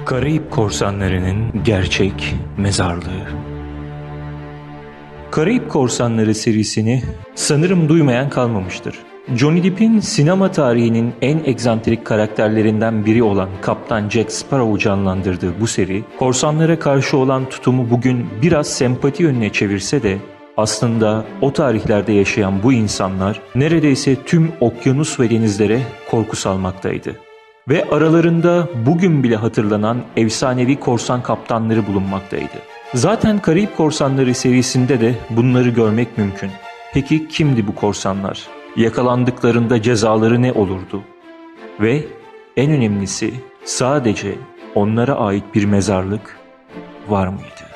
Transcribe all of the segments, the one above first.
Karayip Korsanları'nın gerçek mezarlığı. Karayip Korsanları serisini sanırım duymayan kalmamıştır. Johnny Depp'in sinema tarihinin en egzantrik karakterlerinden biri olan Kaptan Jack Sparrow'u canlandırdığı bu seri, korsanlara karşı olan tutumu bugün biraz sempati yönüne çevirse de aslında o tarihlerde yaşayan bu insanlar neredeyse tüm okyanus ve denizlere korku salmaktaydı. Ve aralarında bugün bile hatırlanan efsanevi korsan kaptanları bulunmaktaydı. Zaten Karayip Korsanları serisinde de bunları görmek mümkün. Peki kimdi bu korsanlar? Yakalandıklarında cezaları ne olurdu? Ve en önemlisi, sadece onlara ait bir mezarlık var mıydı?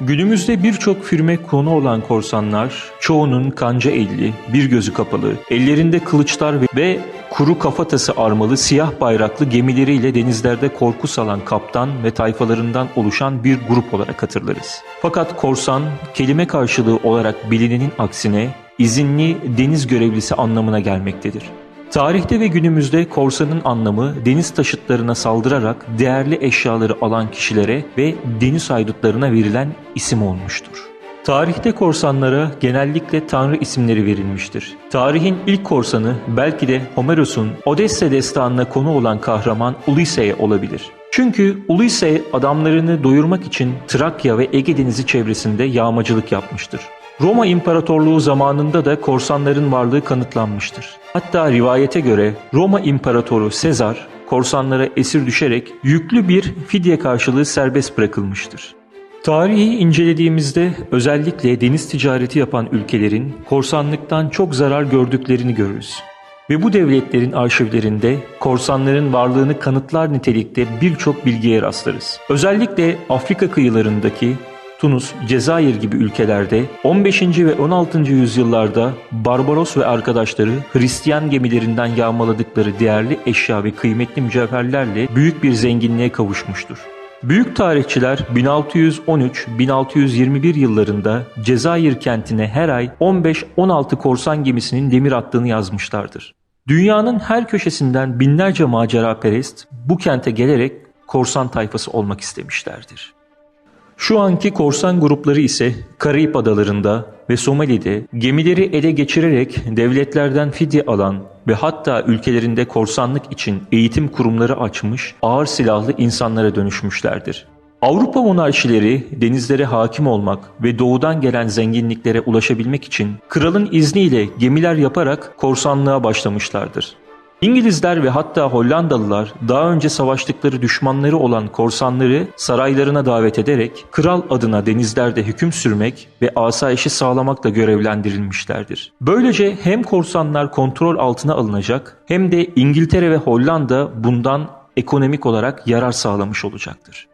Günümüzde birçok filme konu olan korsanlar, çoğunun kanca elli, bir gözü kapalı, ellerinde kılıçlar ve kuru kafatası armalı siyah bayraklı gemileriyle denizlerde korku salan kaptan ve tayfalarından oluşan bir grup olarak hatırlarız. Fakat korsan, kelime karşılığı olarak bilinenin aksine izinli deniz görevlisi anlamına gelmektedir. Tarihte ve günümüzde korsanın anlamı deniz taşıtlarına saldırarak değerli eşyaları alan kişilere ve deniz haydutlarına verilen isim olmuştur. Tarihte korsanlara genellikle tanrı isimleri verilmiştir. Tarihin ilk korsanı belki de Homeros'un Odessa destanına konu olan kahraman Ulysse olabilir. Çünkü Ulysse adamlarını doyurmak için Trakya ve Ege Denizi çevresinde yağmacılık yapmıştır. Roma İmparatorluğu zamanında da korsanların varlığı kanıtlanmıştır. Hatta rivayete göre Roma İmparatoru Sezar korsanlara esir düşerek yüklü bir fidye karşılığı serbest bırakılmıştır. Tarihi incelediğimizde özellikle deniz ticareti yapan ülkelerin korsanlıktan çok zarar gördüklerini görürüz. Ve bu devletlerin arşivlerinde korsanların varlığını kanıtlar nitelikte birçok bilgiye rastlarız. Özellikle Afrika kıyılarındaki Tunus, Cezayir gibi ülkelerde 15. ve 16. yüzyıllarda Barbaros ve arkadaşları Hristiyan gemilerinden yağmaladıkları değerli eşya ve kıymetli mücevherlerle büyük bir zenginliğe kavuşmuştur. Büyük tarihçiler 1613-1621 yıllarında Cezayir kentine her ay 15-16 korsan gemisinin demir attığını yazmışlardır. Dünyanın her köşesinden binlerce maceraperest bu kente gelerek korsan tayfası olmak istemişlerdir. Şu anki korsan grupları ise Karayip Adaları'nda ve Somali'de gemileri ele geçirerek devletlerden fidye alan ve hatta ülkelerinde korsanlık için eğitim kurumları açmış ağır silahlı insanlara dönüşmüşlerdir. Avrupa monarşileri denizlere hakim olmak ve doğudan gelen zenginliklere ulaşabilmek için kralın izniyle gemiler yaparak korsanlığa başlamışlardır. İngilizler ve hatta Hollandalılar daha önce savaştıkları düşmanları olan korsanları saraylarına davet ederek kral adına denizlerde hüküm sürmek ve asayişi sağlamakla görevlendirilmişlerdir. Böylece hem korsanlar kontrol altına alınacak hem de İngiltere ve Hollanda bundan ekonomik olarak yarar sağlamış olacaktır.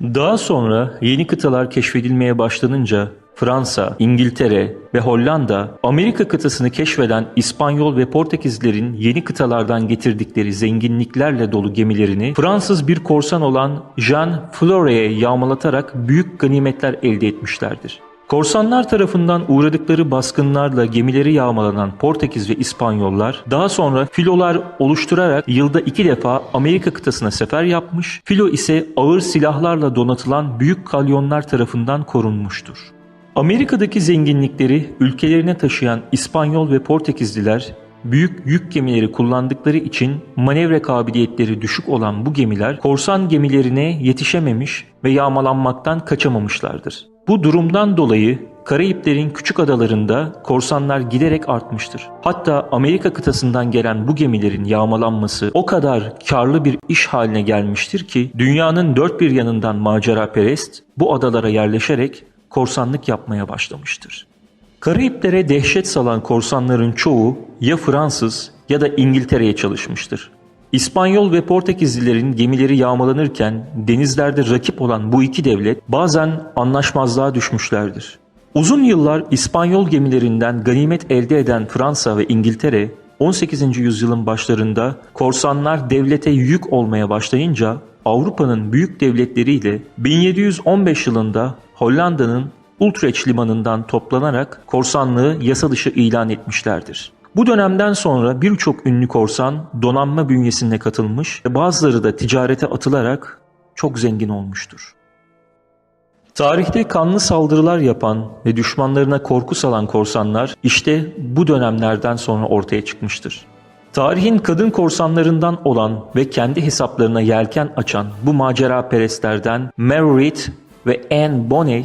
Daha sonra yeni kıtalar keşfedilmeye başlanınca Fransa, İngiltere ve Hollanda, Amerika kıtasını keşfeden İspanyol ve Portekizlilerin yeni kıtalardan getirdikleri zenginliklerle dolu gemilerini Fransız bir korsan olan Jean Flore'ye yağmalatarak büyük ganimetler elde etmişlerdir. Korsanlar tarafından uğradıkları baskınlarla gemileri yağmalanan Portekiz ve İspanyollar daha sonra filolar oluşturarak yılda 2 defa Amerika kıtasına sefer yapmış, filo ise ağır silahlarla donatılan büyük kalyonlar tarafından korunmuştur. Amerika'daki zenginlikleri ülkelerine taşıyan İspanyol ve Portekizliler büyük yük gemileri kullandıkları için manevra kabiliyetleri düşük olan bu gemiler korsan gemilerine yetişememiş ve yağmalanmaktan kaçamamışlardır. Bu durumdan dolayı Karayiplerin küçük adalarında korsanlar giderek artmıştır. Hatta Amerika kıtasından gelen bu gemilerin yağmalanması o kadar karlı bir iş haline gelmiştir ki dünyanın dört bir yanından maceraperest bu adalara yerleşerek korsanlık yapmaya başlamıştır. Karayiplere dehşet salan korsanların çoğu ya Fransız ya da İngiltere'ye çalışmıştır. İspanyol ve Portekizlilerin gemileri yağmalanırken denizlerde rakip olan bu iki devlet bazen anlaşmazlığa düşmüşlerdir. Uzun yıllar İspanyol gemilerinden ganimet elde eden Fransa ve İngiltere 18. yüzyılın başlarında korsanlar devlete yük olmaya başlayınca Avrupa'nın büyük devletleriyle 1715 yılında Hollanda'nın Utrecht limanından toplanarak korsanlığı yasa dışı ilan etmişlerdir. Bu dönemden sonra birçok ünlü korsan donanma bünyesine katılmış ve bazıları da ticarete atılarak çok zengin olmuştur. Tarihte kanlı saldırılar yapan ve düşmanlarına korku salan korsanlar işte bu dönemlerden sonra ortaya çıkmıştır. Tarihin kadın korsanlarından olan ve kendi hesaplarına yelken açan bu maceraperestlerden Mary Read ve Anne Bonny,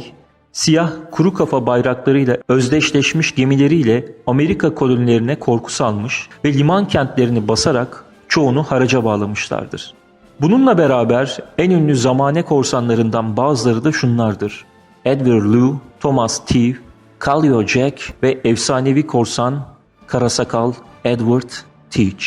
siyah kuru kafa bayraklarıyla özdeşleşmiş gemileriyle Amerika kolonilerine korku salmış ve liman kentlerini basarak çoğunu haraca bağlamışlardır. Bununla beraber en ünlü zamane korsanlarından bazıları da şunlardır: Edward Lew, Thomas Tew, Calliope Jack ve efsanevi korsan Karasakal Edward Teach.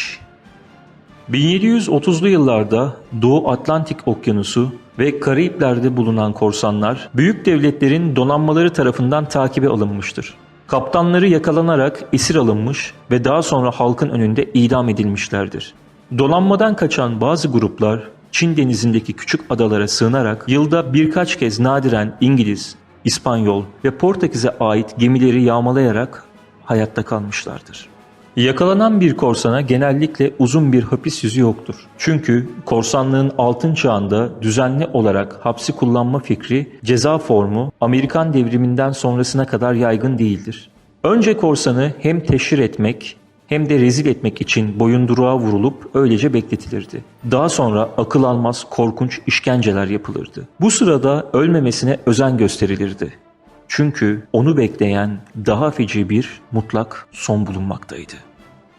1730'lu yıllarda Doğu Atlantik Okyanusu ve Karayipler'de bulunan korsanlar büyük devletlerin donanmaları tarafından takibe alınmıştır. Kaptanları yakalanarak esir alınmış ve daha sonra halkın önünde idam edilmişlerdir. Donanmadan kaçan bazı gruplar Çin denizindeki küçük adalara sığınarak yılda birkaç kez nadiren İngiliz, İspanyol ve Portekiz'e ait gemileri yağmalayarak hayatta kalmışlardır. Yakalanan bir korsana genellikle uzun bir hapis yüzü yoktur. Çünkü korsanlığın altın çağında düzenli olarak hapsi kullanma fikri, ceza formu Amerikan devriminden sonrasına kadar yaygın değildir. Önce korsanı hem teşhir etmek hem de rezil etmek için boyunduruğa vurulup öylece bekletilirdi. Daha sonra akıl almaz korkunç işkenceler yapılırdı. Bu sırada ölmemesine özen gösterilirdi. Çünkü onu bekleyen daha feci bir mutlak son bulunmaktaydı.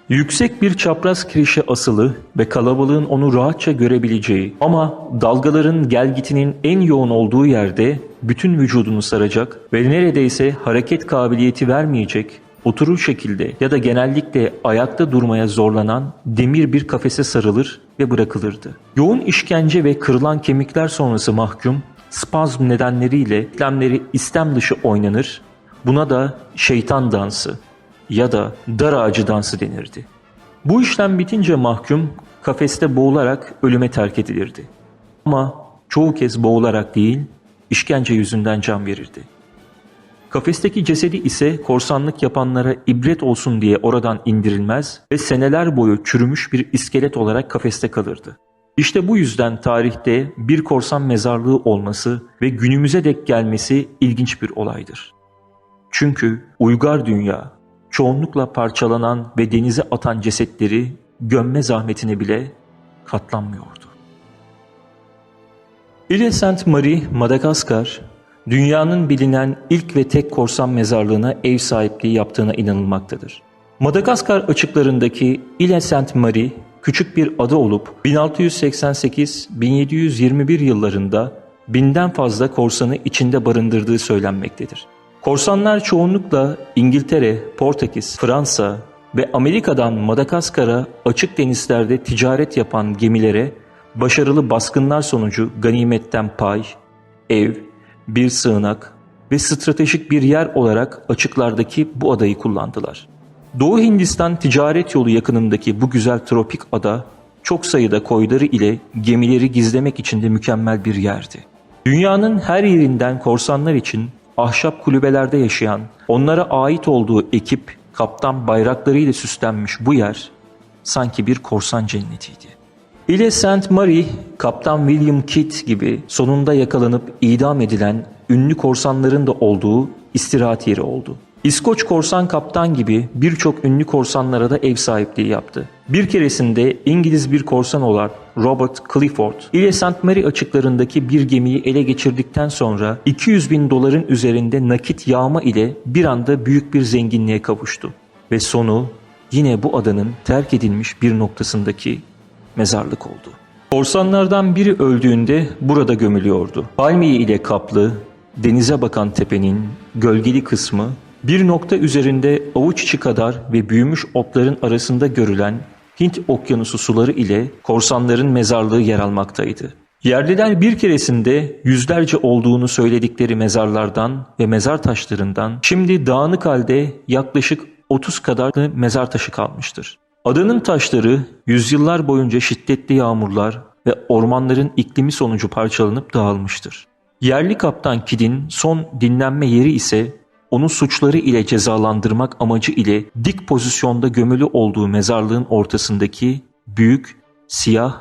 Yüksek bir çapraz kirişe asılı ve kalabalığın onu rahatça görebileceği ama dalgaların gelgitinin en yoğun olduğu yerde bütün vücudunu saracak ve neredeyse hareket kabiliyeti vermeyecek, oturur şekilde ya da genellikle ayakta durmaya zorlanan demir bir kafese sarılır ve bırakılırdı. Yoğun işkence ve kırılan kemikler sonrası mahkum, spazm nedenleriyle eklemleri istem dışı oynanır, buna da şeytan dansı ya da dar ağacı dansı denirdi. Bu işlem bitince mahkum kafeste boğularak ölüme terk edilirdi. Ama çoğu kez boğularak değil, işkence yüzünden can verirdi. Kafesteki cesedi ise korsanlık yapanlara ibret olsun diye oradan indirilmez ve seneler boyu çürümüş bir iskelet olarak kafeste kalırdı. İşte bu yüzden tarihte bir korsan mezarlığı olması ve günümüze dek gelmesi ilginç bir olaydır. Çünkü uygar dünya çoğunlukla parçalanan ve denize atan cesetleri gömme zahmetine bile katlanmıyordu. Ile Sainte-Marie, Madagaskar, dünyanın bilinen ilk ve tek korsan mezarlığına ev sahipliği yaptığına inanılmaktadır. Madagaskar açıklarındaki Ile Sainte-Marie küçük bir ada olup 1688-1721 yıllarında binden fazla korsanı içinde barındırdığı söylenmektedir. Korsanlar çoğunlukla İngiltere, Portekiz, Fransa ve Amerika'dan Madagaskar'a açık denizlerde ticaret yapan gemilere başarılı baskınlar sonucu ganimetten pay, ev, bir sığınak ve stratejik bir yer olarak açıklardaki bu adayı kullandılar. Doğu Hindistan ticaret yolu yakınındaki bu güzel tropik ada çok sayıda koyları ile gemileri gizlemek için de mükemmel bir yerdi. Dünyanın her yerinden korsanlar için ahşap kulübelerde yaşayan, onlara ait olduğu ekip, kaptan bayraklarıyla süslenmiş bu yer sanki bir korsan cennetiydi. Ile Sainte-Marie, Kaptan William Kidd gibi sonunda yakalanıp idam edilen ünlü korsanların da olduğu istirahat yeri oldu. İskoç korsan kaptan gibi birçok ünlü korsanlara da ev sahipliği yaptı. Bir keresinde İngiliz bir korsan olan Robert Clifford, Ile Sainte-Marie açıklarındaki bir gemiyi ele geçirdikten sonra 200.000 doların üzerinde nakit yağma ile bir anda büyük bir zenginliğe kavuştu. Ve sonu yine bu adanın terk edilmiş bir noktasındaki mezarlık oldu. Korsanlardan biri öldüğünde burada gömülüyordu. Palmiye ile kaplı, denize bakan tepenin gölgeli kısmı, bir nokta üzerinde avuç içi kadar ve büyümüş otların arasında görülen Hint okyanusu suları ile korsanların mezarlığı yer almaktaydı. Yerliler bir keresinde yüzlerce olduğunu söyledikleri mezarlardan ve mezar taşlarından şimdi dağınık halde yaklaşık 30 kadar mezar taşı kalmıştır. Adanın taşları yüzyıllar boyunca şiddetli yağmurlar ve ormanların iklimi sonucu parçalanıp dağılmıştır. Yerli kaptan Kidd'in son dinlenme yeri ise onu suçları ile cezalandırmak amacı ile dik pozisyonda gömülü olduğu mezarlığın ortasındaki büyük, siyah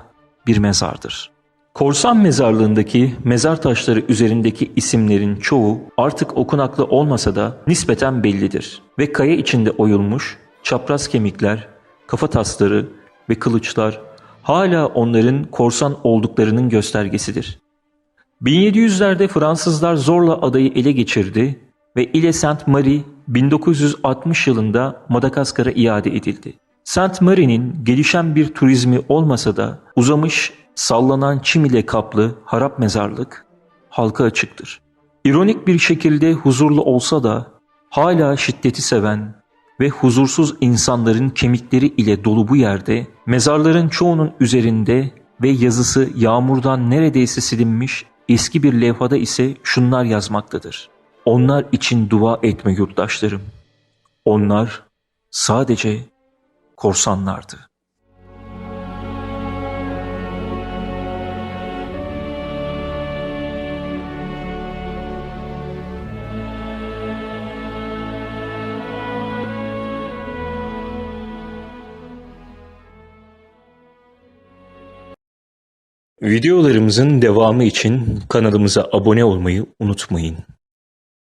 bir mezardır. Korsan mezarlığındaki mezar taşları üzerindeki isimlerin çoğu artık okunaklı olmasa da nispeten bellidir ve kaya içinde oyulmuş çapraz kemikler, kafa tasları ve kılıçlar hala onların korsan olduklarının göstergesidir. 1700'lerde Fransızlar zorla adayı ele geçirdi ve Ile Sainte-Marie 1960 yılında Madagaskar'a iade edildi. Sainte-Marie'nin gelişen bir turizmi olmasa da uzamış, sallanan çim ile kaplı harap mezarlık halka açıktır. İronik bir şekilde huzurlu olsa da hala şiddeti seven ve huzursuz insanların kemikleri ile dolu bu yerde mezarların çoğunun üzerinde ve yazısı yağmurdan neredeyse silinmiş eski bir levhada ise şunlar yazmaktadır. Onlar için dua etme yurttaşlarım. Onlar sadece korsanlardı. Videolarımızın devamı için kanalımıza abone olmayı unutmayın.